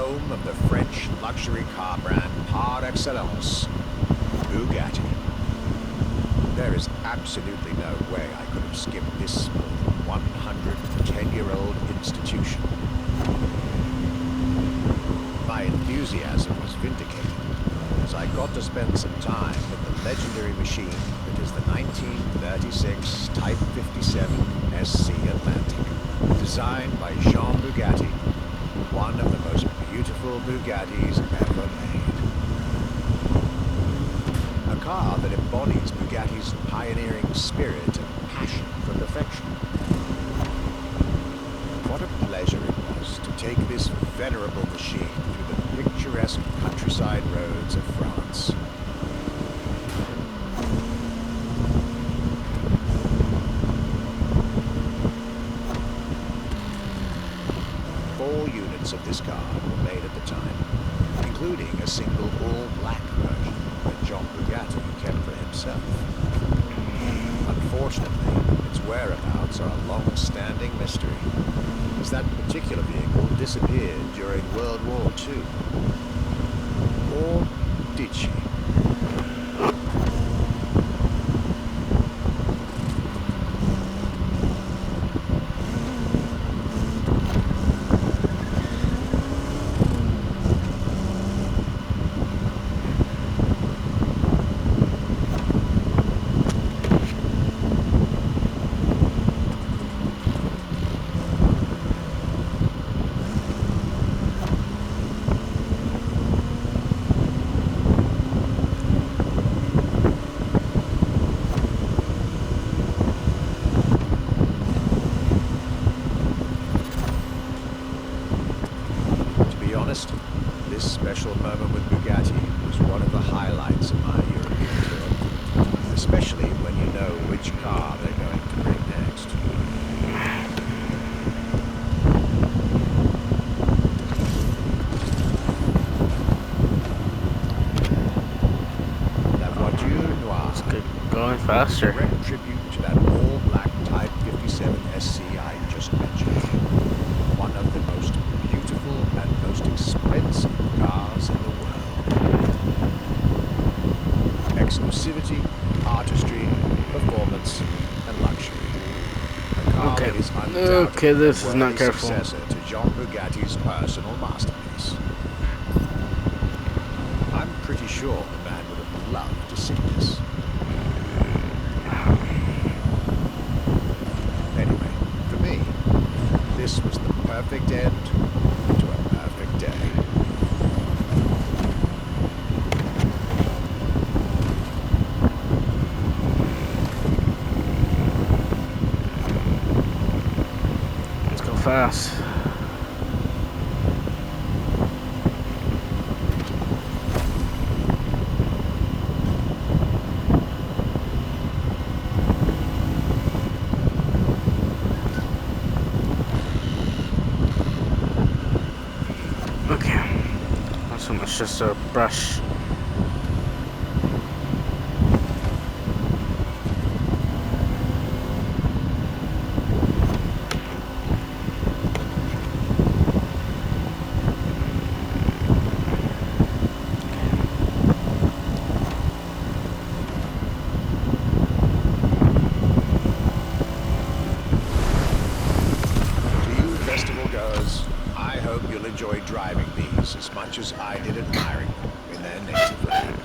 home of the French luxury car brand par excellence, Bugatti. There is absolutely no way I could have skipped this more than 110-year-old institution. My enthusiasm was vindicated as I got to spend some time with the legendary machine that is the 1936 Type 57 SC Atlantic, designed by Jean Bugatti, one of the most beautiful Bugattis ever made. A car that embodies Bugatti's pioneering spirit and passion for perfection. What a pleasure it was to take this venerable machine through the picturesque countryside roads of France. Four units of this car were made at the time, including a single all-black version that Jean Bugatti kept for himself. Unfortunately, its whereabouts are a long-standing mystery, as that particular vehicle disappeared during World War II. Or did she? This special moment with Bugatti was one of the highlights of my European tour, especially when you know which car they're going to bring next. La voiture noire. It's good. Going faster. Direct tribute to that all-black Type 57 SC I just mentioned. One of the most beautiful and most expensive cars in the world. Exclusivity, artistry, performance, and luxury. A car that is undoubtedly this is not a careful. successor to Jean Bugatti's personal masterpiece. I'm pretty sure the man would have loved to see this. Anyway, for me, this was the perfect end to a perfect day. Let's go fast. It's just a brush. I hope you'll enjoy driving these as much as I did admiring them in their native land.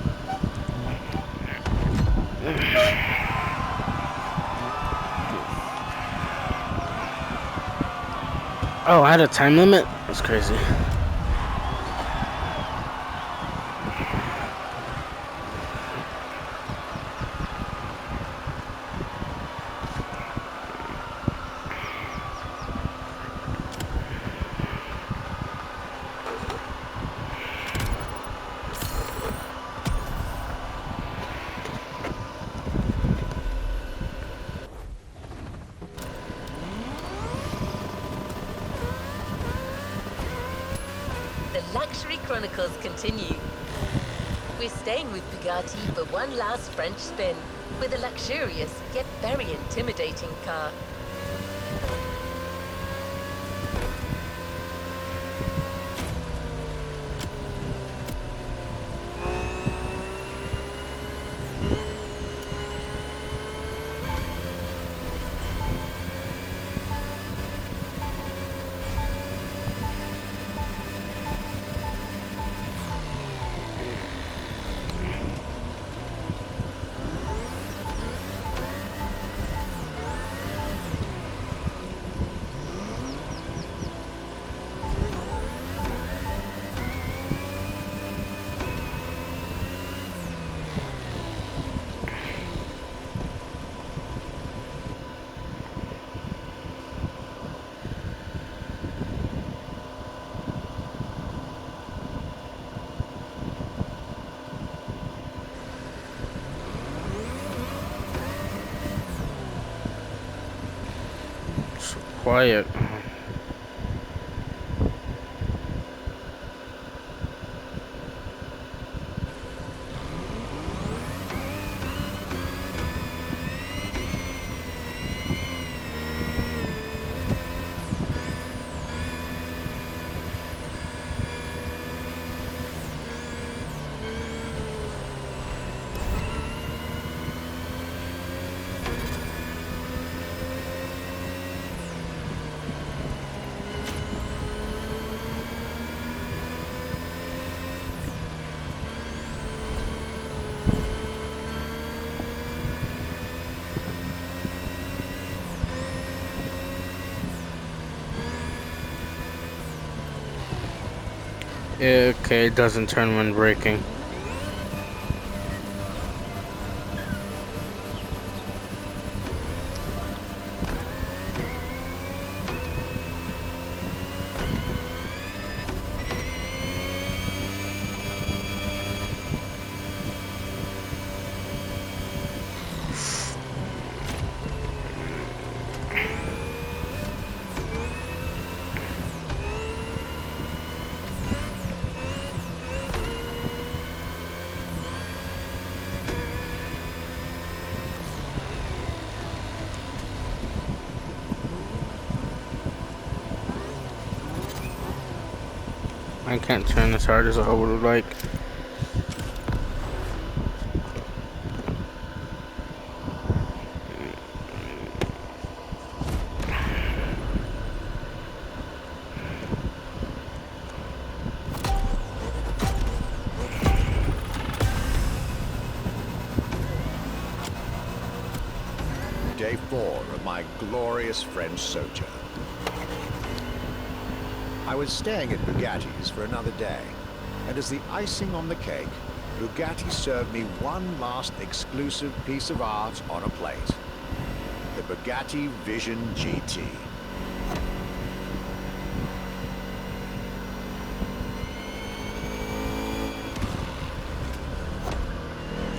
Oh, I had a time limit? That's crazy. The Luxury Chronicles continue. We're staying with Bugatti for one last French spin with a luxurious yet very intimidating car. quiet. Okay, it doesn't turn when braking. I can't turn as hard as I would like. Day 4 of my glorious French sojourn. I was staying at Bugatti's for another day, and as the icing on the cake, Bugatti served me one last exclusive piece of art on a plate. The Bugatti Vision GT.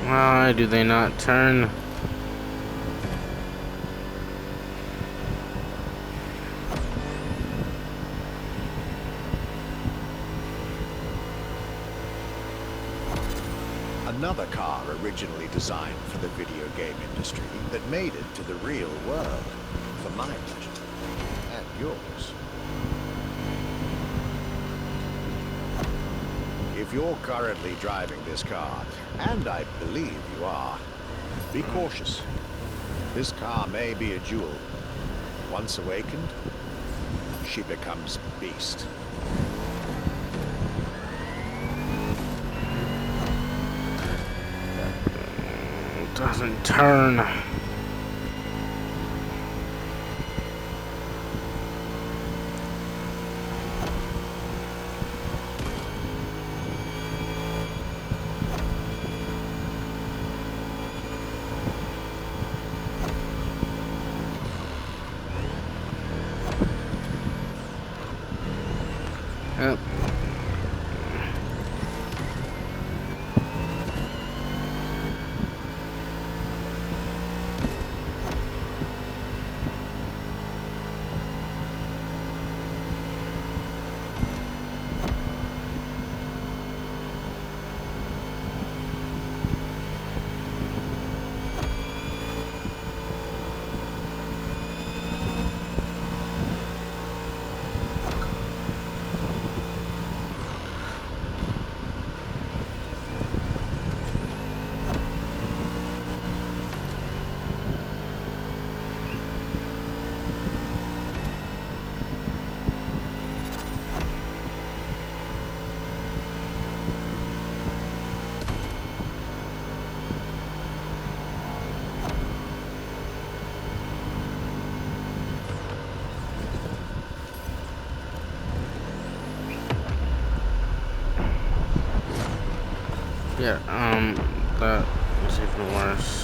Why do they not turn? Another car originally designed for the video game industry that made it to the real world, for my pleasure, and yours. If you're currently driving this car, and I believe you are, be cautious. This car may be a jewel. Once awakened, she becomes beast. Doesn't turn. Yep. Yeah, that is even worse.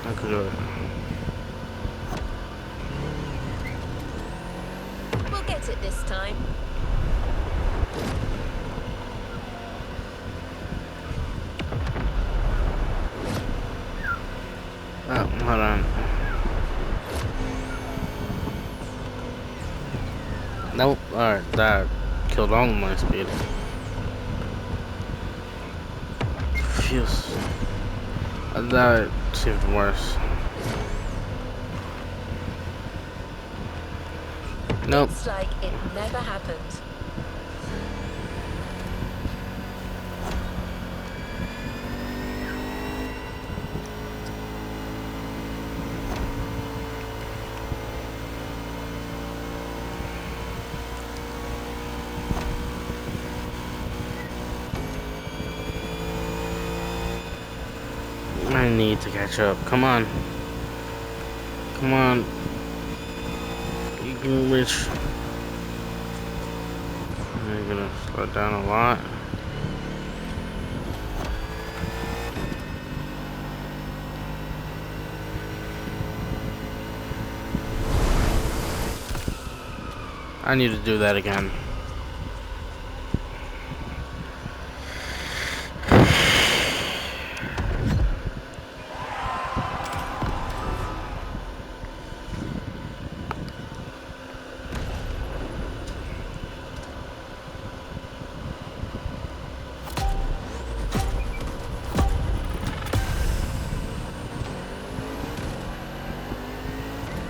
I could do it. We'll get it this time. Oh, hold on. Nope. Alright, that killed all of my speed. Feels. That seemed worse. Nope. It's like it never happened. I need to catch up. Come on. Come on. You can reach. I'm gonna slow down a lot. I need to do that again.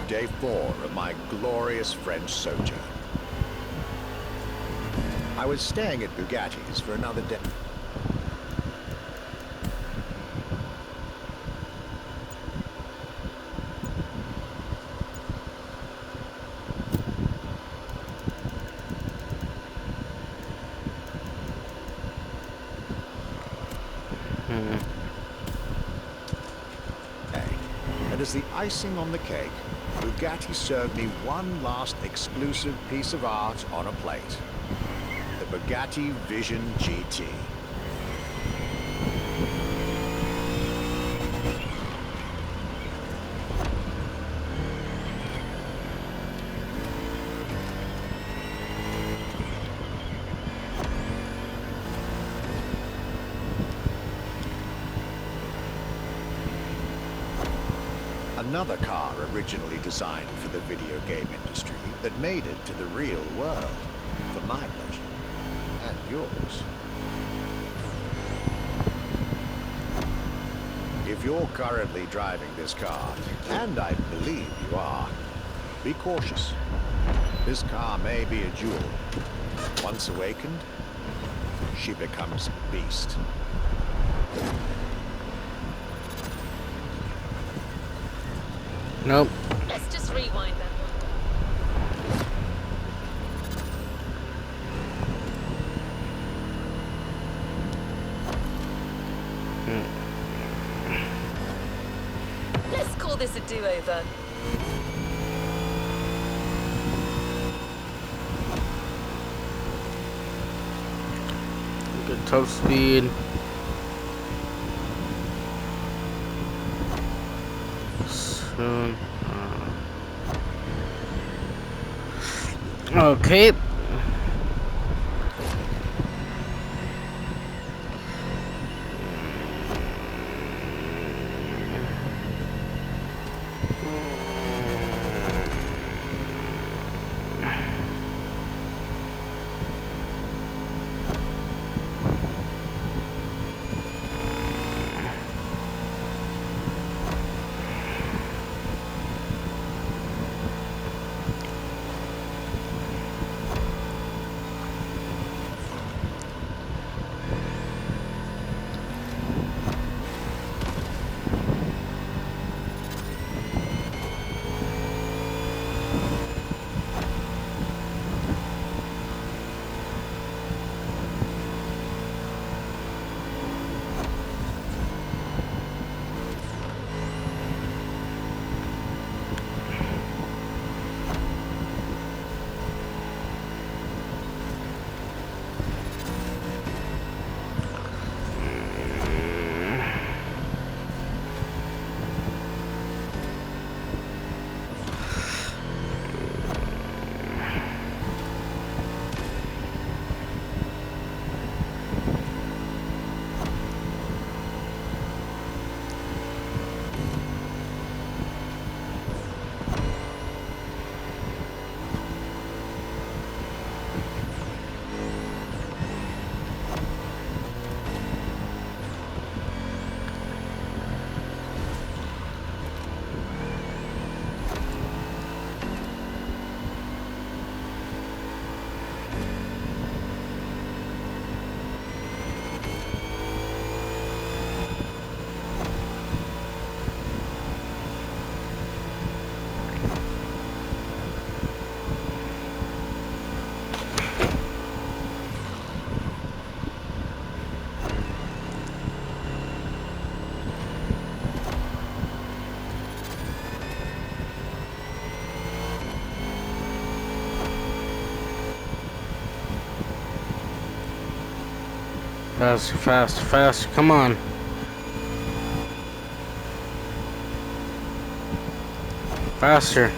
Day 4 of my glorious French sojourn. I was staying at Bugatti's for another day. And as the icing on the cake, Bugatti served me one last exclusive piece of art on a plate. The Bugatti Vision GT. Another car originally designed for the video game industry that made it to the real world, for my pleasure, and yours. If you're currently driving this car, and I believe you are, be cautious. This car may be a jewel. Once awakened, she becomes a beast. Nope. Let's just rewind that one. Let's call this a do-over. Good top speed. Soon. Okay. Faster, faster, faster. Come on. Faster.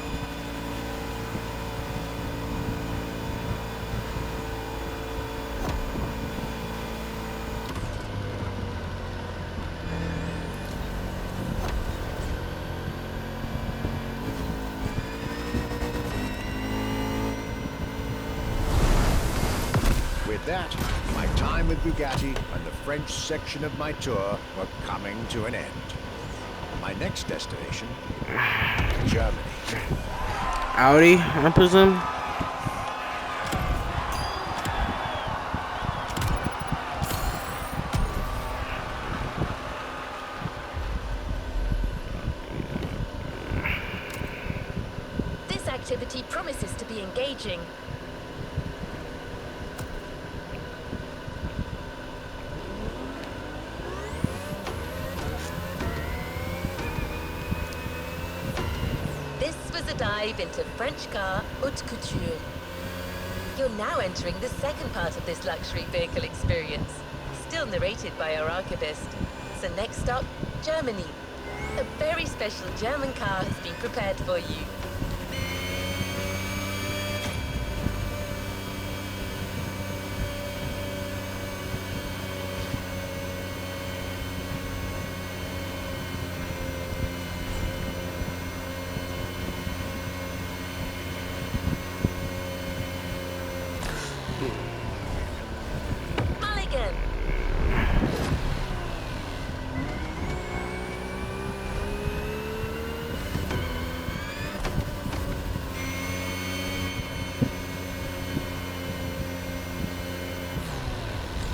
With that, my time with Bugatti and the French section of my tour were coming to an end. My next destination, Germany. Audi, I presume? This activity promises to be engaging. This was a dive into French car haute couture. You're now entering the second part of this luxury vehicle experience, still narrated by our archivist. So next stop, Germany. A very special German car has been prepared for you. Mulligan!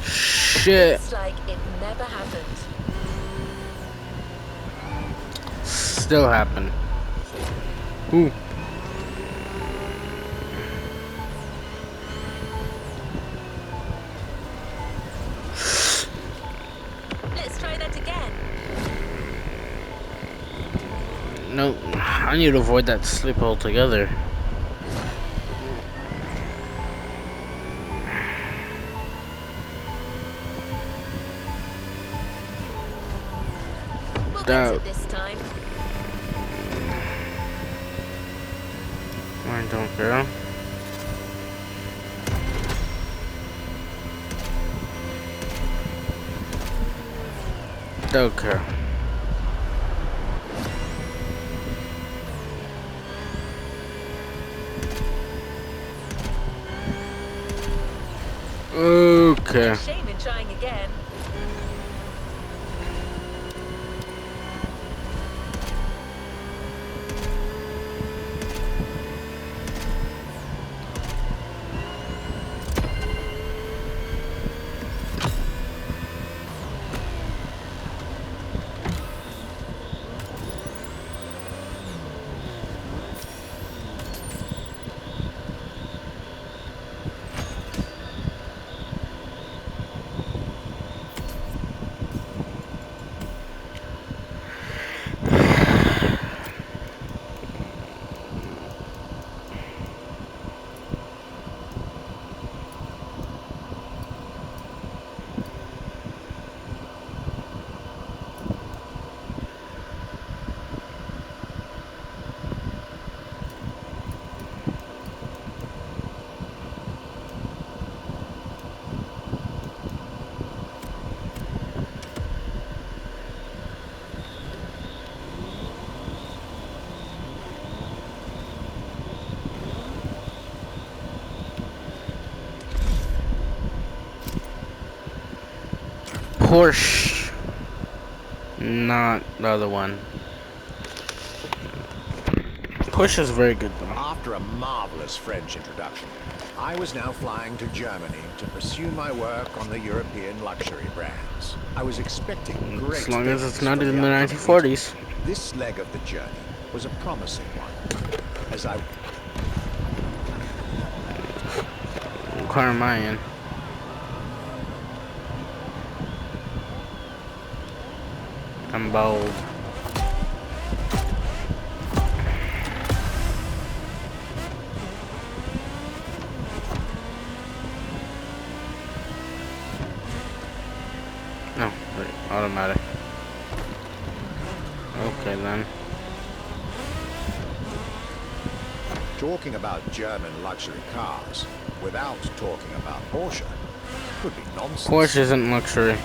Shit. It's like it never happened. Still happen. Ooh. Let's try that again. No, I need to avoid that slip altogether. We'll get That- it this time. I don't care. Don't care. Okay. Shame in trying again. Porsche. Not the other one. Porsche is very good though. After a marvelous French introduction, I was now flying to Germany to pursue my work on the European luxury brands. I was expecting great As long as it's things not from in the upcoming 1940s. weekend. This leg of the journey was a promising one, as I What car am I in? I'm bold. Okay then. Talking about German luxury cars without talking about Porsche would be nonsense. Porsche isn't luxury.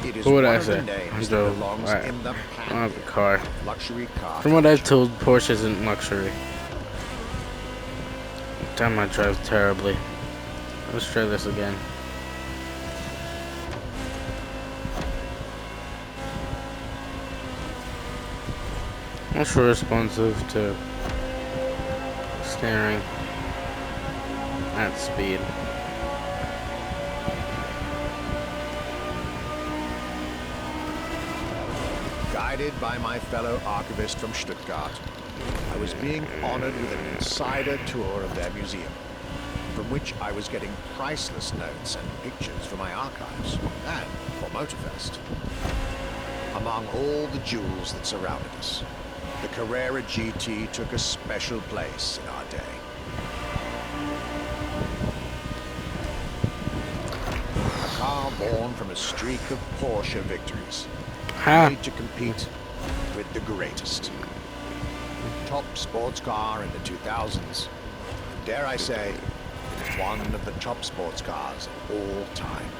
It is What would one I of the say? names Joe, that belongs I in the don't have a pantheon car. of luxury car From what I've culture. told, Porsche isn't luxury. Damn, I drive terribly. Let's try this again. Also responsive to steering at speed. Guided by my fellow archivist from Stuttgart, I was being honored with an insider tour of their museum, from which I was getting priceless notes and pictures for my archives and for Motorfest. Among all the jewels that surrounded us, the Carrera GT took a special place in our day. A car born from a streak of Porsche victories, made to compete with the greatest. Top sports car in the 2000s. Dare I say, it is one of the top sports cars of all time.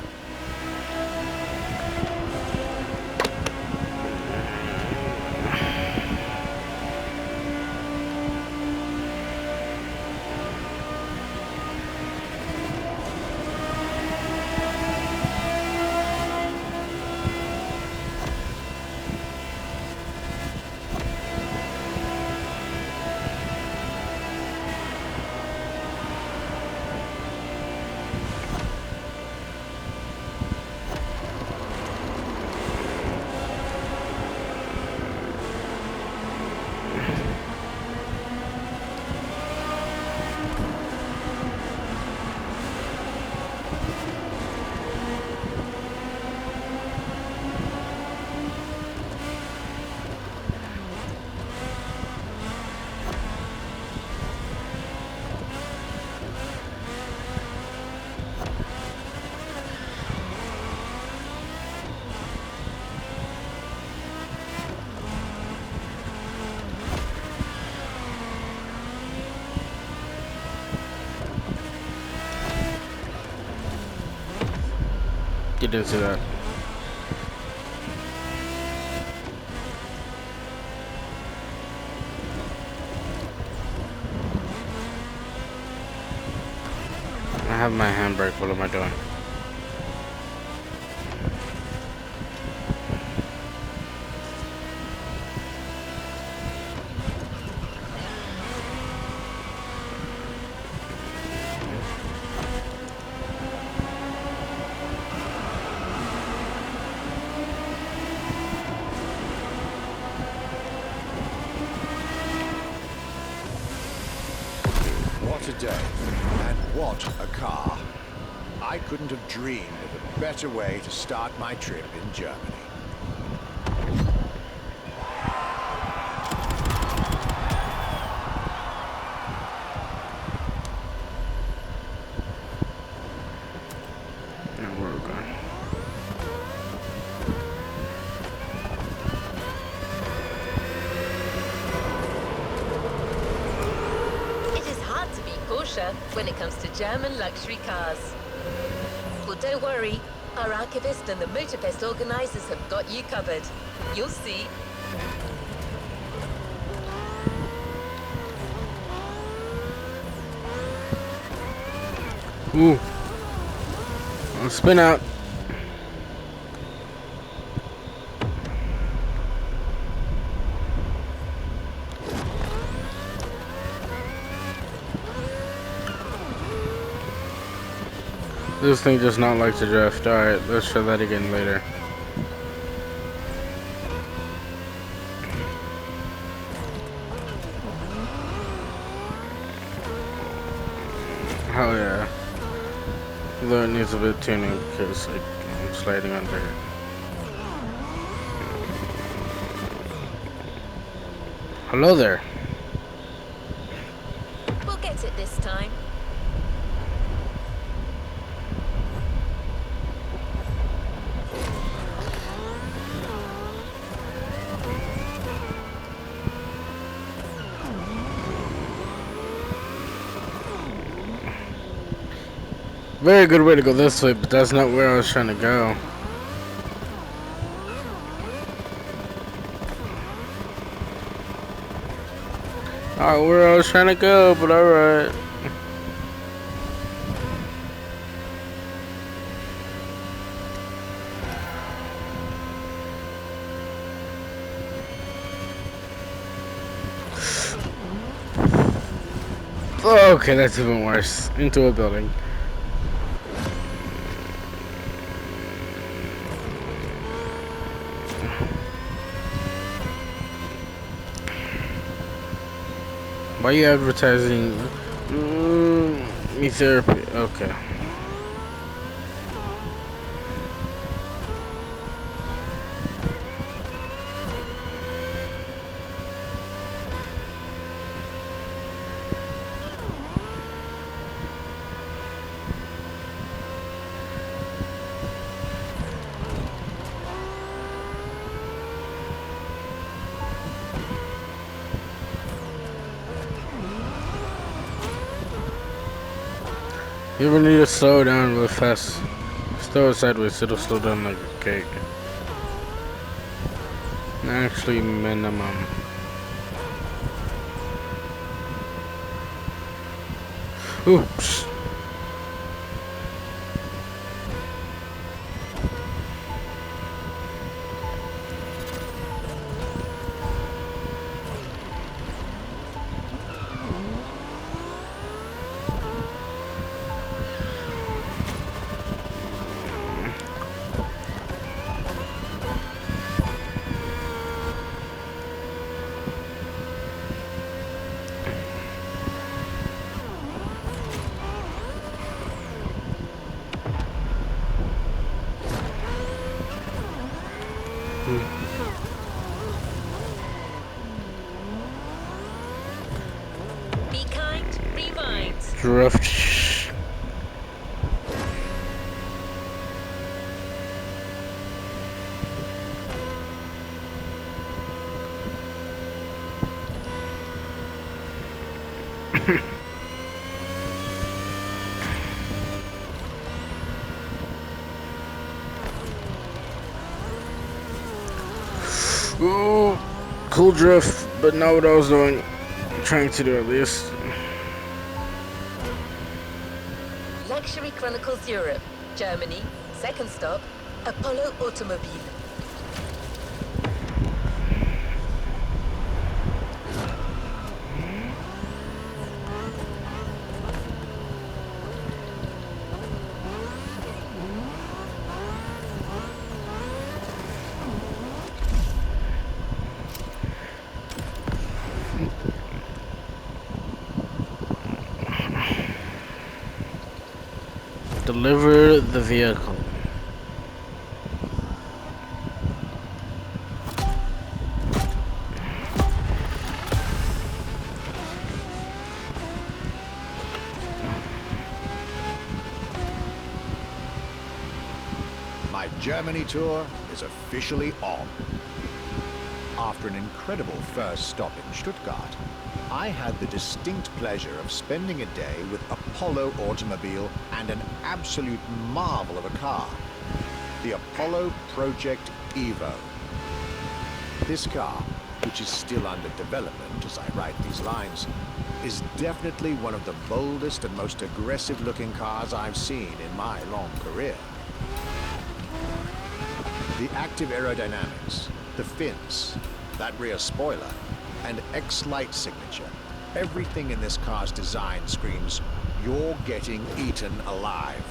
You didn't see that. I have my handbrake. What am I doing? What a day, and what a car. I couldn't have dreamed of a better way to start my trip in Germany. No, where are we going? It is hard to beat Porsche when it comes to German luxury cars. Well, don't worry. Our archivist and the Motorfest organizers have got you covered. You'll see. Ooh. I'll spin out. This thing does not like to drift. Alright, let's try that again later. Oh yeah. Though it needs a bit of tuning because I'm sliding under it. Hello there. We'll get it this time. Very good way to go this way, but that's not where I was trying to go. Alright, where I was trying to go, but alright. Okay, that's even worse. Into a building. Why are you advertising me therapy? Okay. You ever need to slow down real fast? Throw it sideways, it'll slow down like a cake. Actually, minimum. Oops. Be kind, rewind. Drift. Ooh, cool drift, but not what I was doing. Trying to do at least. Luxury Chronicles Europe, Germany. Second stop, Apollo Automobile. Deliver the vehicle. My Germany tour is officially on. After an incredible first stop in Stuttgart, I had the distinct pleasure of spending a day with Apollo Automobile and an absolute marvel of a car, the Apollo Project Evo. This car, which is still under development as I write these lines, is definitely one of the boldest and most aggressive-looking cars I've seen in my long career. The active aerodynamics, the fins, that rear spoiler, and X-Light signature, everything in this car's design screams, you're getting eaten alive.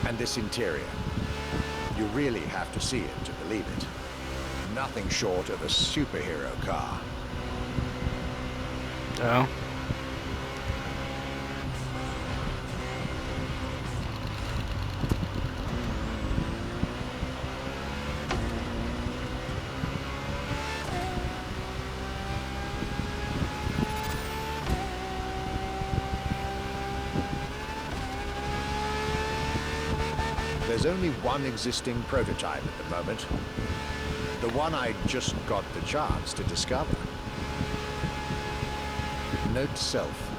And this interior, you really have to see it to believe it. Nothing short of a superhero car. Oh. There's only one existing prototype at the moment. The one I just got the chance to discover. Note to self.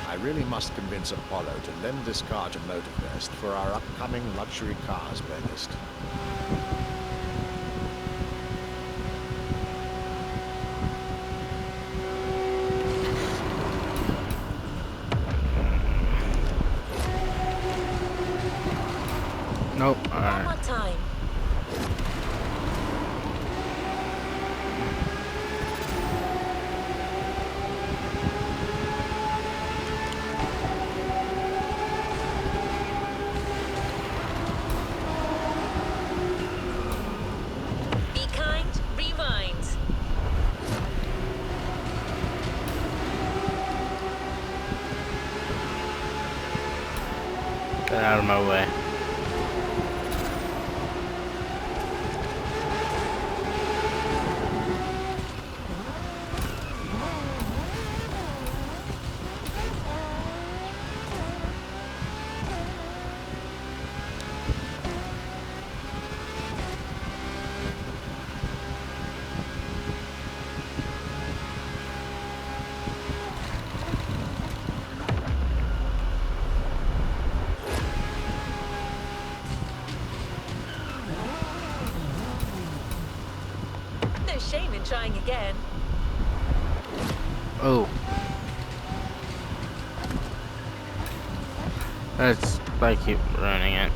I really must convince Apollo to lend this car to Motorfest for our upcoming luxury cars playlist. Nope. One Alright. more time. Be kind, rewind. Get out of my way. No shame in trying again. Oh. That's I keep running it.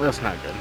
That's not good.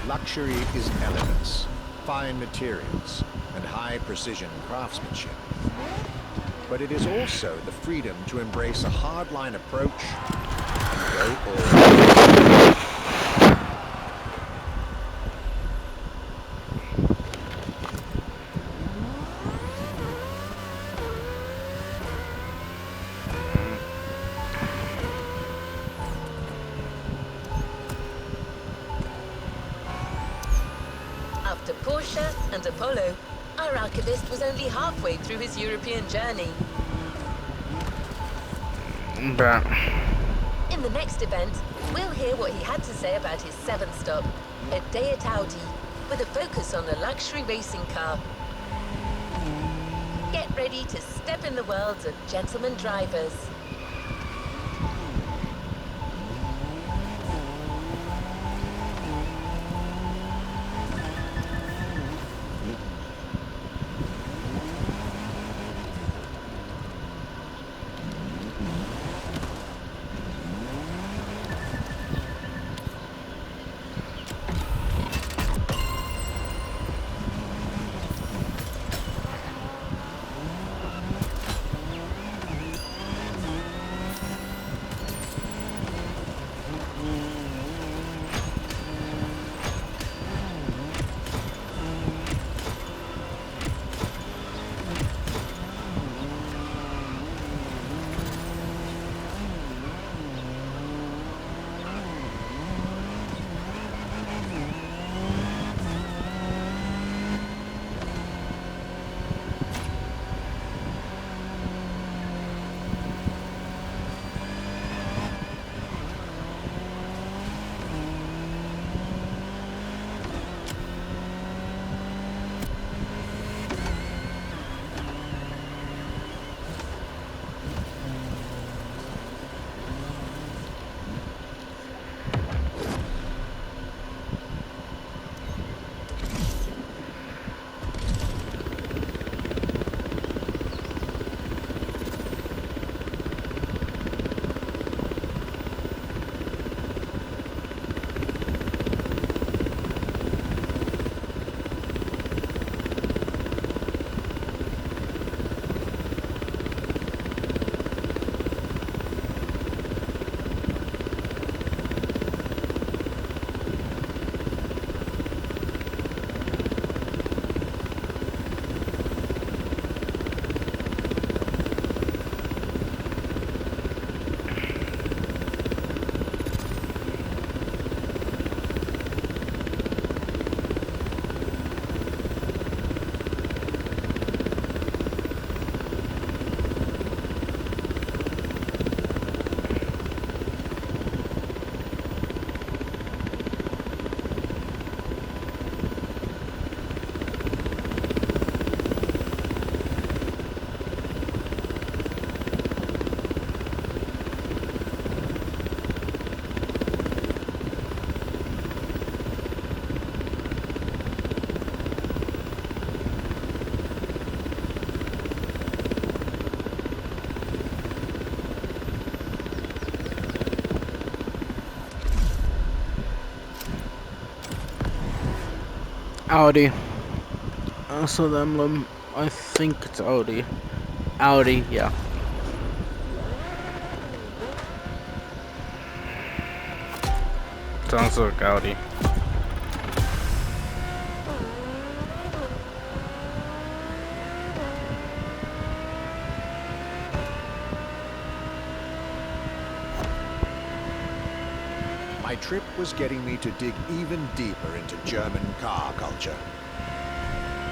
Luxury is elegance, fine materials, and high precision craftsmanship. But it is also the freedom to embrace a hardline approach and go all in. After Porsche and Apollo, our archivist was only halfway through his European journey. But In the next event, we'll hear what he had to say about his seventh stop at Deat Audi, with a focus on the luxury racing car. Get ready to step in the world of gentleman drivers. Audi. I saw the emblem. I think it's Audi. Audi, yeah. Sounds like Audi. My trip was getting me to dig even deeper into German car culture.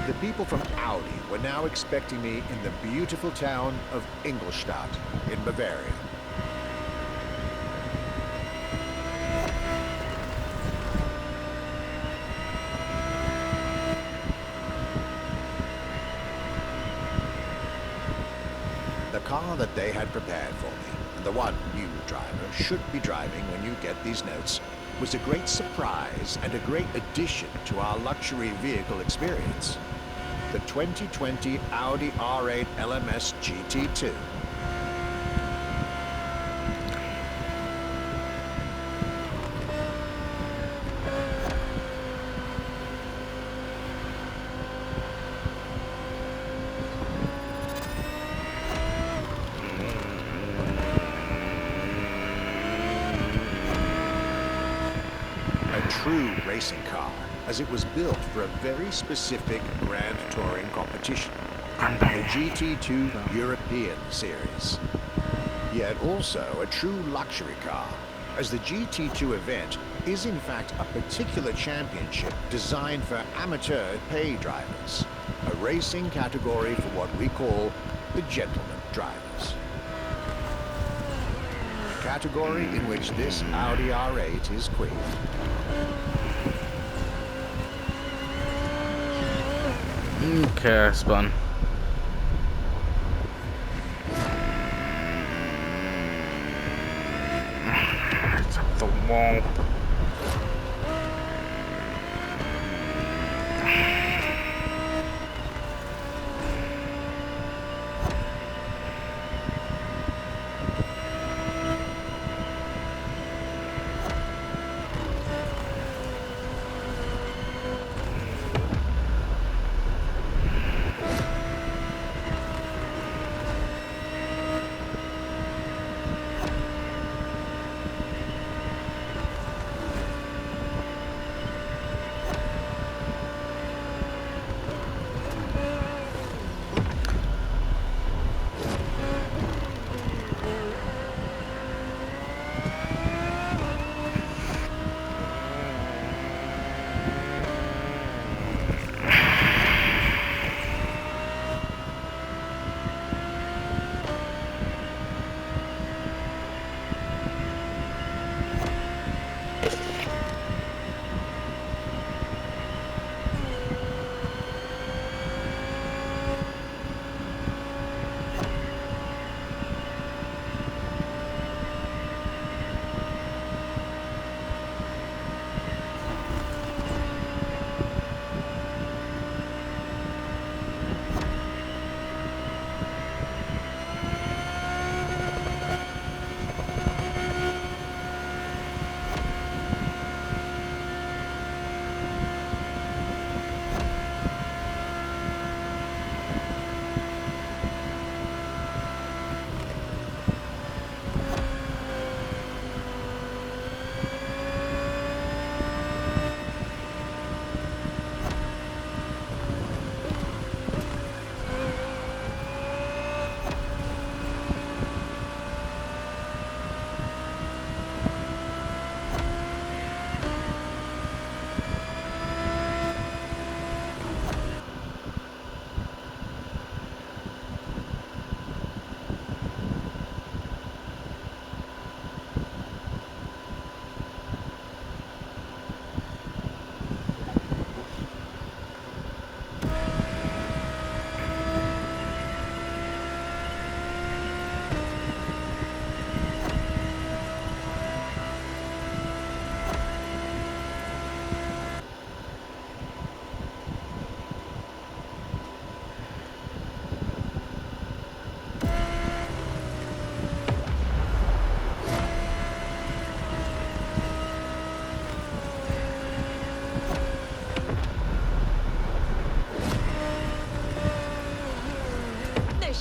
The people from Audi were now expecting me in the beautiful town of Ingolstadt in Bavaria. The car that they had prepared for me, and the one you, driver, should be driving when you get these notes, was a great surprise and a great addition to our luxury vehicle experience. The 2020 Audi R8 LMS GT2. A true racing car, as it was built for a very specific grand touring competition, the GT2 European Series. Yet also a true luxury car, as the GT2 event is in fact a particular championship designed for amateur pay drivers, a racing category for what we call the gentleman drivers. A category in which this Audi R8 is queen. Okay, spun. It's up the wall.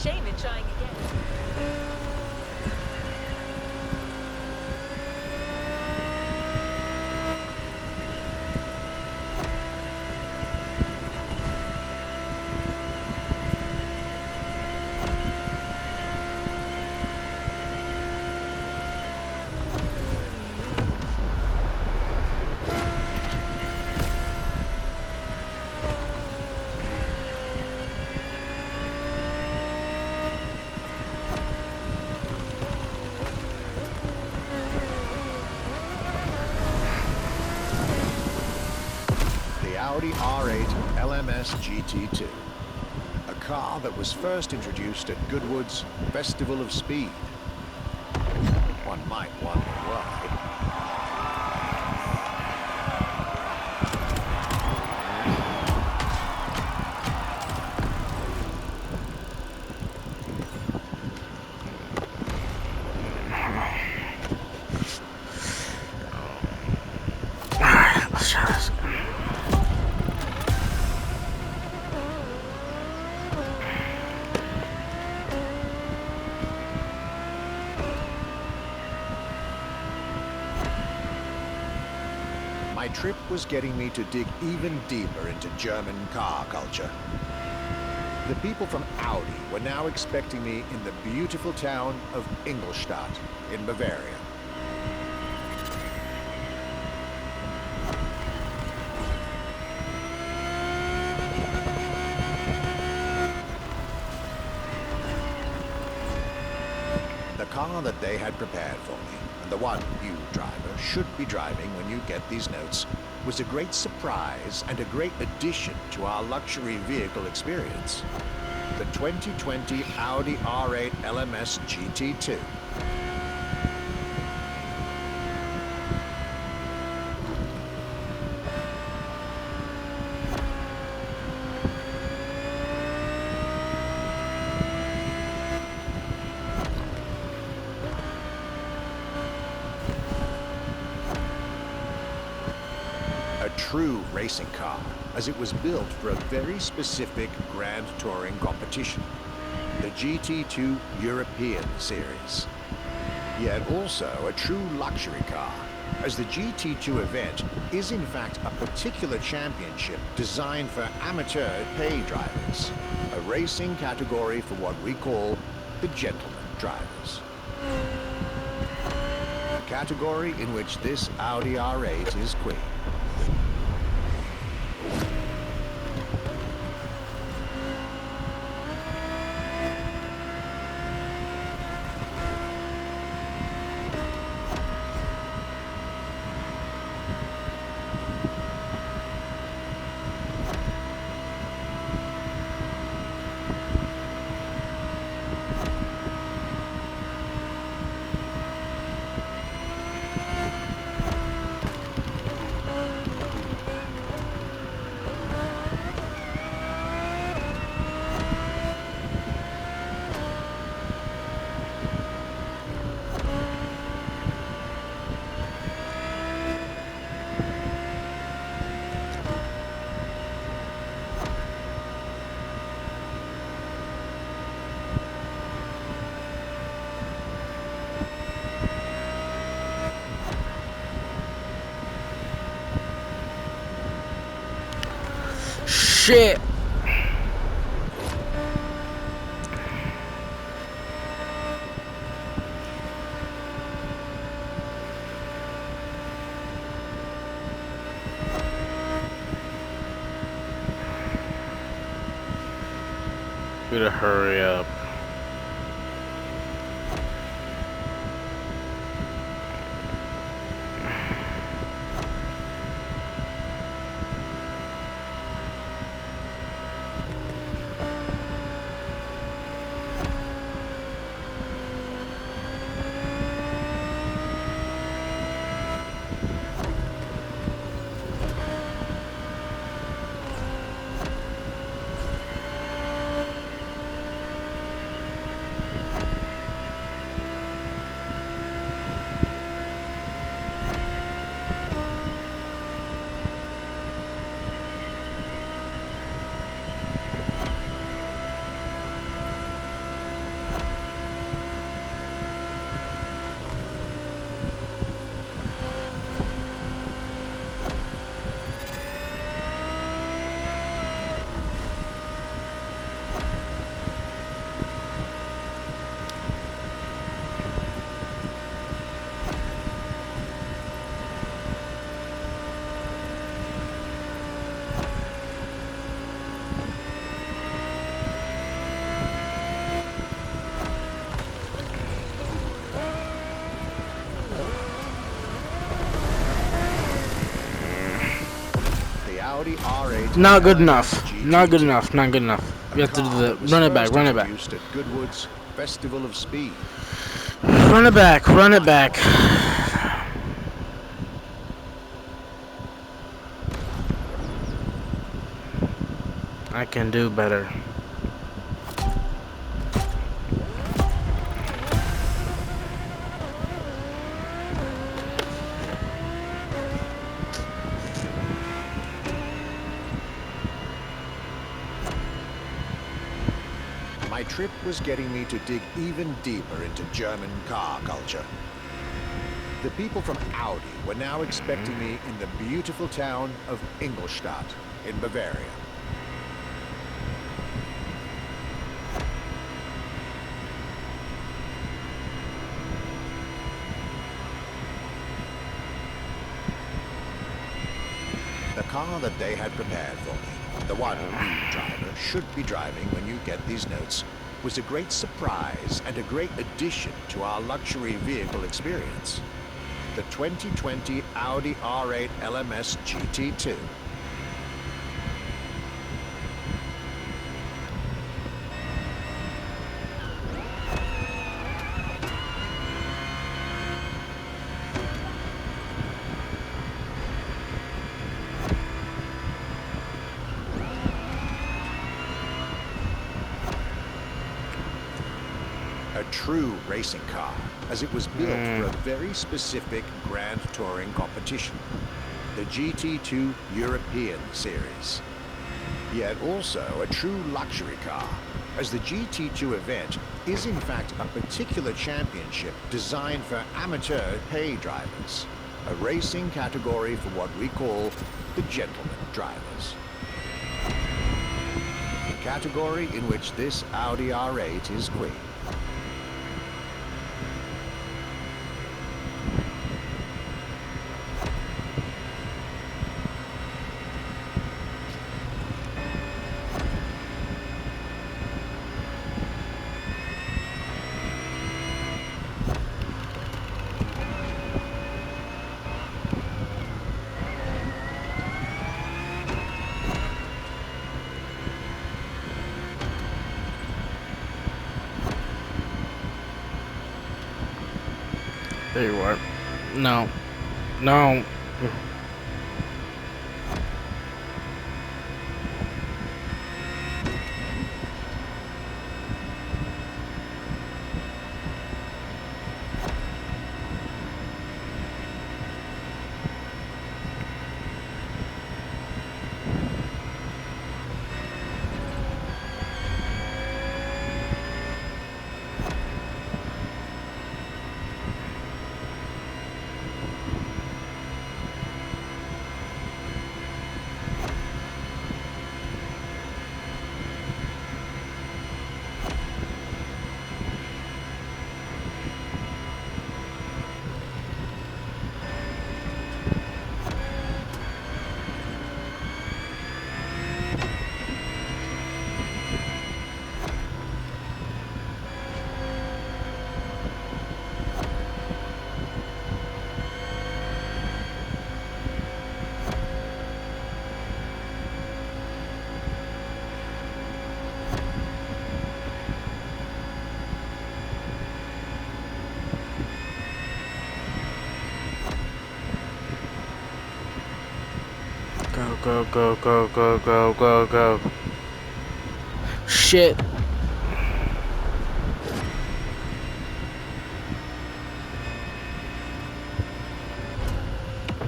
shame in trying again. Audi R8 LMS GT2, a car that was first introduced at Goodwood's Festival of Speed. One might wonder why. Alright, let's try this. My trip was getting me to dig even deeper into German car culture. The people from Audi were now expecting me in the beautiful town of Ingolstadt in Bavaria. The car that they had prepared for me, and the one you, driver, should be driving when you get these notes, was a great surprise and a great addition to our luxury vehicle experience. The 2020 Audi R8 LMS GT2. A true racing car, as it was built for a very specific Grand Touring competition, the GT2 European Series. Yet also a true luxury car, as the GT2 event is in fact a particular championship designed for amateur pay drivers, a racing category for what we call the gentleman drivers. A category in which this Audi R8 is queen. Shit! Better hurry up. Not good 1990 enough. Not good GT2, enough. Not good enough. a We have to do car the that was run it back. first Run it back. introduced at Goodwood's Festival of Speed. Run it back. Run it back. I can do better. My trip was getting me to dig even deeper into German car culture. The people from Audi were now expecting me in the beautiful town of Ingolstadt in Bavaria. The car that they had prepared for me, the one you, driver, should be driving when you get these notes, was a great surprise and a great addition to our luxury vehicle experience. The 2020 Audi R8 LMS GT2. A true racing car, as it was built for a very specific Grand Touring competition, the GT2 European Series. Yet also a true luxury car, as the GT2 event is in fact a particular championship designed for amateur pay drivers, a racing category for what we call the gentleman drivers. A category in which this Audi R8 is queen. There you are. No. No. Go, go, go, go, go, go, go. Shit.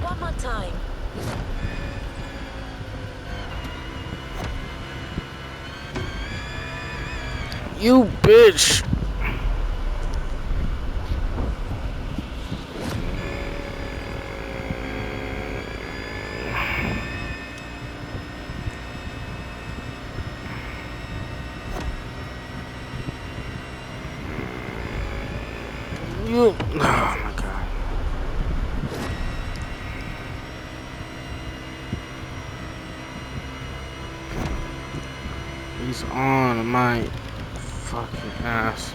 One more time. You bitch. You. Oh my god. He's on my fucking ass.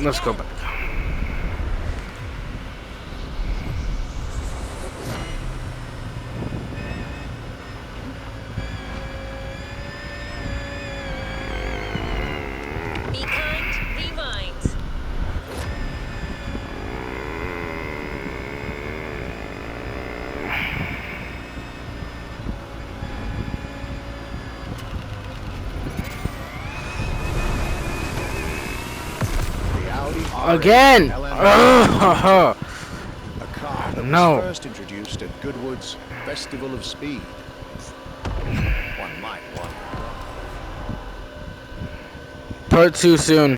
Let's go back. Again! A car that No. was first introduced at Goodwood's Festival of Speed. One might wonder. Put too soon.